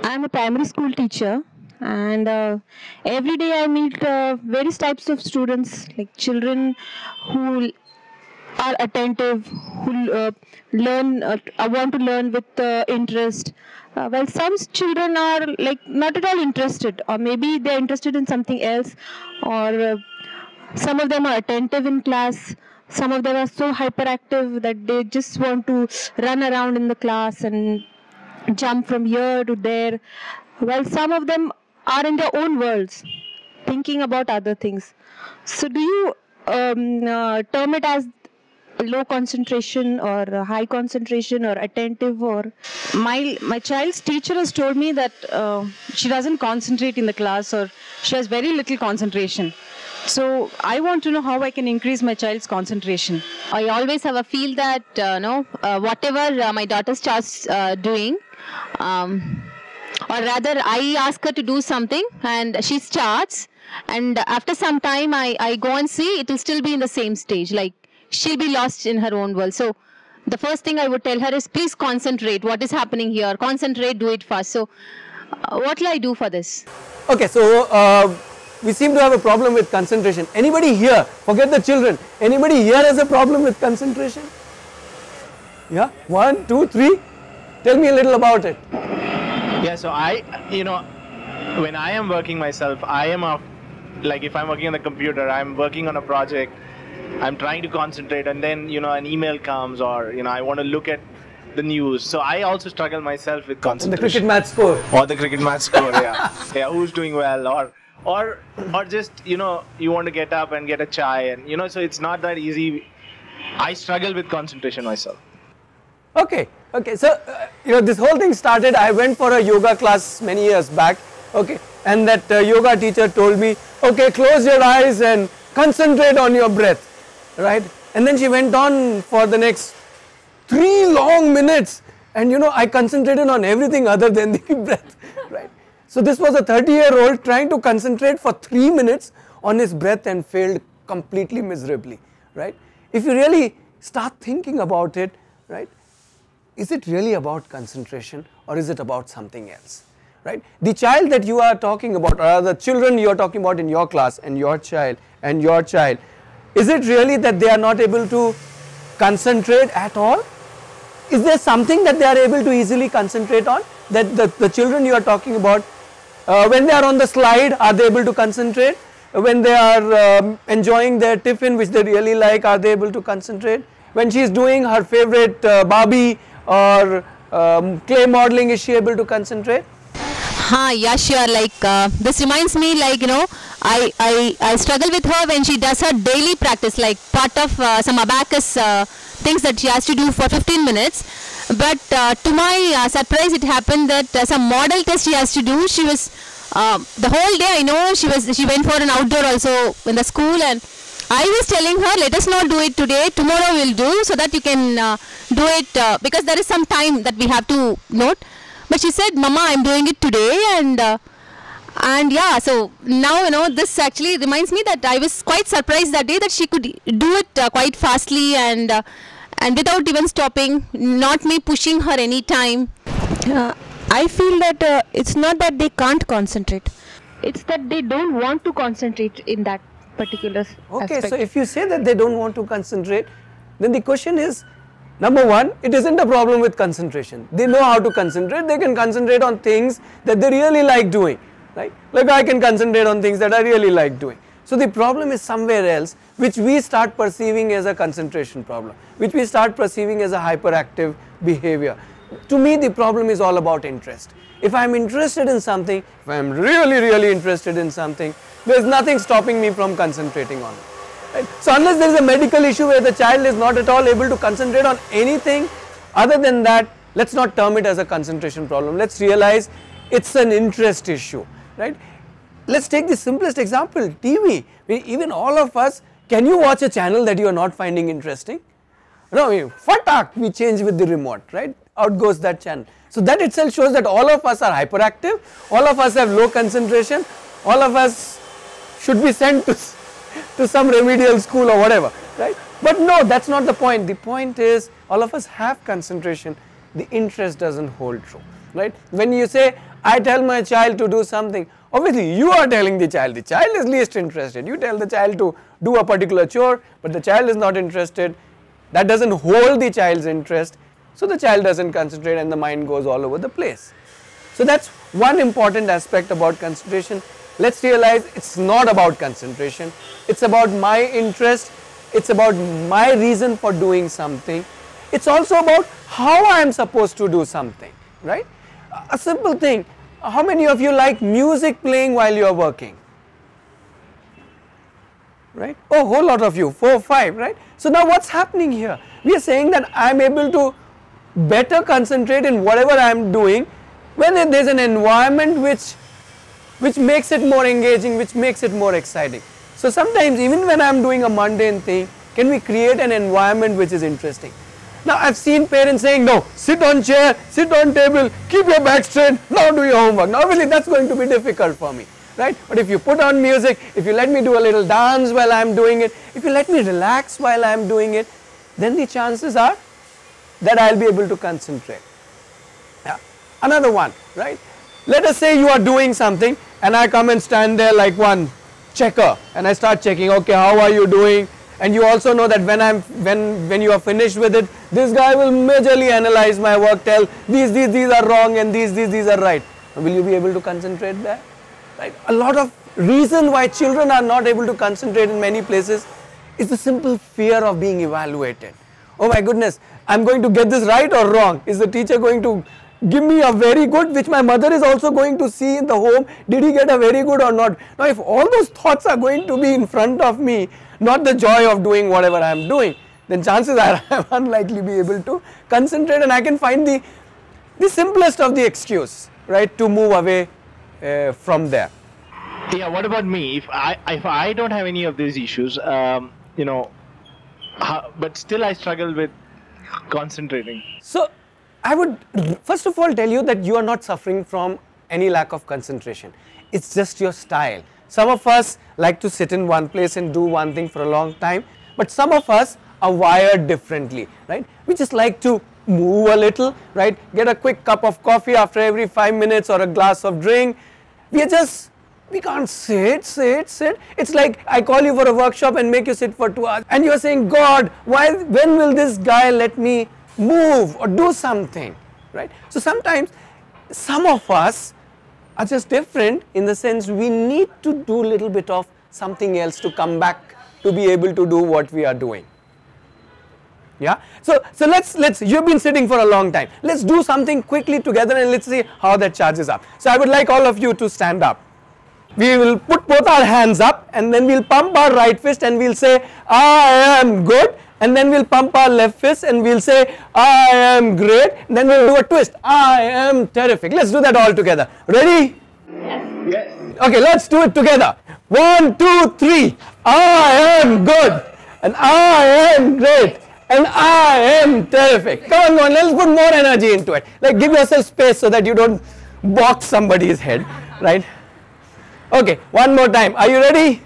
I'm a primary school teacher, and every day I meet various types of students, like children who are attentive, who learn, want to learn with interest. While some children are like not at all interested, or maybe they're interested in something else, or some of them are attentive in class. Some of them are so hyperactive that they just want to run around in the class and jump from here to there, while some of them are in their own worlds, thinking about other things. So, do you term it as low concentration or high concentration or attentive? Or my child's teacher has told me that she doesn't concentrate in the class, or she has very little concentration. So I want to know how I can increase my child's concentration. I always have a feel that whatever my daughter starts doing, or rather I ask her to do something and she starts, and after some time I go and see it will still be in the same stage, like she'll be lost in her own world. So the first thing I would tell her is, please concentrate, what is happening here, concentrate, do it fast. So what will I do for this? Okay, so we seem to have a problem with concentration. Anybody here, forget the children, anybody here has a problem with concentration? Yeah, 1, 2, 3, tell me a little about it. Yeah, so when I am working myself, like if I'm working on the computer, I'm working on a project, I'm trying to concentrate, and then, an email comes, or, I want to look at the news. So I also struggle myself with concentration. The cricket match score. Or the cricket match score, yeah. Yeah, who's doing well, or just, you want to get up and get a chai, and, so it's not that easy. I struggle with concentration myself. Okay, so, this whole thing started, I went for a yoga class many years back, okay, and that yoga teacher told me, okay, close your eyes and concentrate on your breath, right? And then she went on for the next 3 long minutes, and I concentrated on everything other than the breath, right? So this was a 30-year-old trying to concentrate for 3 minutes on his breath and failed completely miserably, right? If you really start thinking about it, right, is it really about concentration, or is it about something else, right? The child that you are talking about, or the children you are talking about in your class, and your child, is it really that they are not able to concentrate at all? Is there something that they are able to easily concentrate on? That the children you are talking about, when they are on the slide, are they able to concentrate? When they are enjoying their tiffin, which they really like, are they able to concentrate? When she is doing her favorite Barbie or clay modeling, is she able to concentrate? Yeah, sure. Like this reminds me, like, I struggle with her when she does her daily practice, like part of some abacus things that she has to do for 15 minutes. But to my surprise, it happened that some model test she has to do. She was the whole day, I know she went for an outdoor also in the school, and I was telling her, let us not do it today, tomorrow we'll do, so that you can do it because there is some time that we have to note. But she said, Mama, I'm doing it today, and yeah, so now this actually reminds me that I was quite surprised that day that she could do it quite fastly and without even stopping, not me pushing her any time. I feel that it's not that they can't concentrate, it's that they don't want to concentrate in that particular aspect. So if you say that they don't want to concentrate, then the question is, number one, it isn't a problem with concentration. They know how to concentrate. They can concentrate on things that they really like doing, right? Like I can concentrate on things that I really like doing. So the problem is somewhere else, which we start perceiving as a concentration problem, which we start perceiving as a hyperactive behavior. To me, the problem is all about interest. If I am interested in something, if I am really interested in something, there is nothing stopping me from concentrating on it. Right? So unless there is a medical issue where the child is not at all able to concentrate on anything other than that, let's not term it as a concentration problem. Let's realize it's an interest issue, right? Let's take the simplest example, TV. Even all of us, can you watch a channel that you are not finding interesting? No, fatak, we change with the remote, right? Out goes that channel. So that itself shows that all of us are hyperactive, all of us have low concentration, all of us should be sent to some remedial school or whatever, right? But no, that's not the point. The point is all of us have concentration, the interest doesn't hold true. right? When you say, I tell my child to do something, obviously you are telling the child is least interested. You tell the child to do a particular chore, but the child is not interested. That doesn't hold the child's interest, so the child doesn't concentrate and the mind goes all over the place. So that's one important aspect about concentration. Let's realize it's not about concentration, it's about my interest, it's about my reason for doing something. It's also about how I am supposed to do something, right? A simple thing, how many of you like music playing while you are working? Right? Oh, a whole lot of you, 4 or 5, right? So now what's happening here? We are saying that I am able to better concentrate in whatever I am doing when there is an environment which makes it more engaging, which makes it more exciting. So sometimes even when I am doing a mundane thing, can we create an environment which is interesting? Now I've seen parents saying, no, sit on chair, sit on table, keep your back straight, now do your homework. Now obviously that's going to be difficult for me, right? But if you put on music, if you let me do a little dance while I'm doing it, if you let me relax while I'm doing it, then the chances are that I'll be able to concentrate. Yeah. Another one, right? Let us say you are doing something and I come and stand there like one checker and I start checking, okay, how are you doing? And you also know that when you are finished with it, this guy will majorly analyze my work, tell these are wrong and these are right. Will you be able to concentrate there? Right? A lot of reason why children are not able to concentrate in many places is the simple fear of being evaluated. Oh my goodness, I'm going to get this right or wrong? Is the teacher going to give me a very good, which my mother is also going to see in the home? Did he get a very good or not? Now if all those thoughts are going to be in front of me, not the joy of doing whatever I am doing, then chances are I am unlikely to be able to concentrate, and I can find the simplest of the excuse, right, to move away from there. Yeah, what about me? If I don't have any of these issues, you know, but still I struggle with concentrating. So I would first of all tell you that you are not suffering from any lack of concentration. It's just your style. Some of us like to sit in one place and do one thing for a long time, but some of us are wired differently, right? We just like to move a little, right? Get a quick cup of coffee after every 5 minutes or a glass of drink. We can't sit. It's like I call you for a workshop and make you sit for 2 hours and you're saying, God, when will this guy let me move or do something, right? So sometimes some of us are just different in the sense we need to do a little bit of something else to come back to be able to do what we are doing. Yeah, so let's you've been sitting for a long time. Let's do something quickly together and let's see how that charges up. So I would like all of you to stand up. We will put both our hands up and then we'll pump our right fist and we'll say, I am good. And then we'll pump our left fist and we'll say, I am great. And then we'll do a twist. I am terrific. Let's do that all together. Ready? Yes. Yes. Okay, let's do it together. 1, 2, 3. I am good. And I am great. And I am terrific. Come on, let's put more energy into it. Like give yourself space so that you don't box somebody's head, right? Okay, one more time. Are you ready?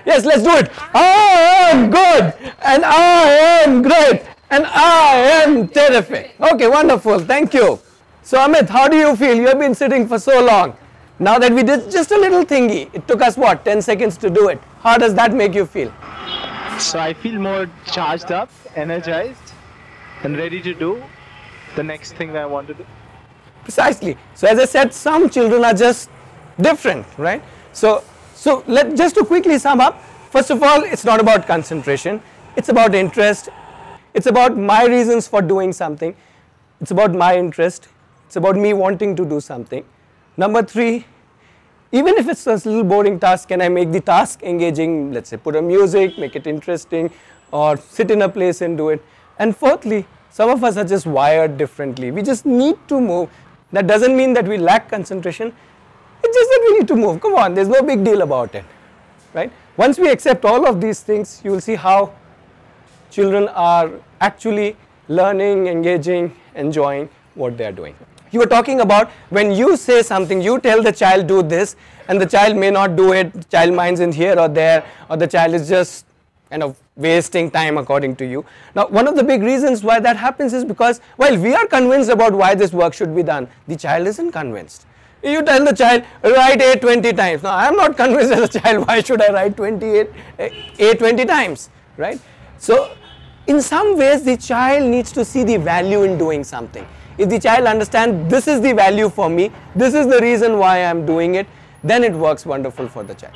Yes, let's do it. I am good and I am great and I am terrific. Okay, wonderful. Thank you. So Amit, how do you feel? You have been sitting for so long. Now that we did just a little thingy, it took us what, 10 seconds to do it. How does that make you feel? So I feel more charged up, energized, and ready to do the next thing that I want to do. Precisely. So as I said, some children are just different, right? So just to quickly sum up, first of all, it's not about concentration. It's about interest. It's about my reasons for doing something. It's about my interest. It's about me wanting to do something. Number 3, even if it's a little boring task, can I make the task engaging? Let's say put a music, make it interesting, or sit in a place and do it. And fourthly, some of us are just wired differently. We just need to move. That doesn't mean that we lack concentration. It's just that we need to move. Come on, there's no big deal about it, right? Once we accept all of these things, you will see how children are actually learning, engaging, enjoying what they are doing. You were talking about when you say something, you tell the child do this and the child may not do it, the child minds in here or there, or the child is just kind of wasting time according to you. Now one of the big reasons why that happens is because while we are convinced about why this work should be done, the child isn't convinced. You tell the child, write A 20 times. Now I am not convinced as a child, why should I write A 20 times, right? So in some ways the child needs to see the value in doing something. If the child understands this is the value for me, this is the reason why I am doing it, then it works wonderful for the child.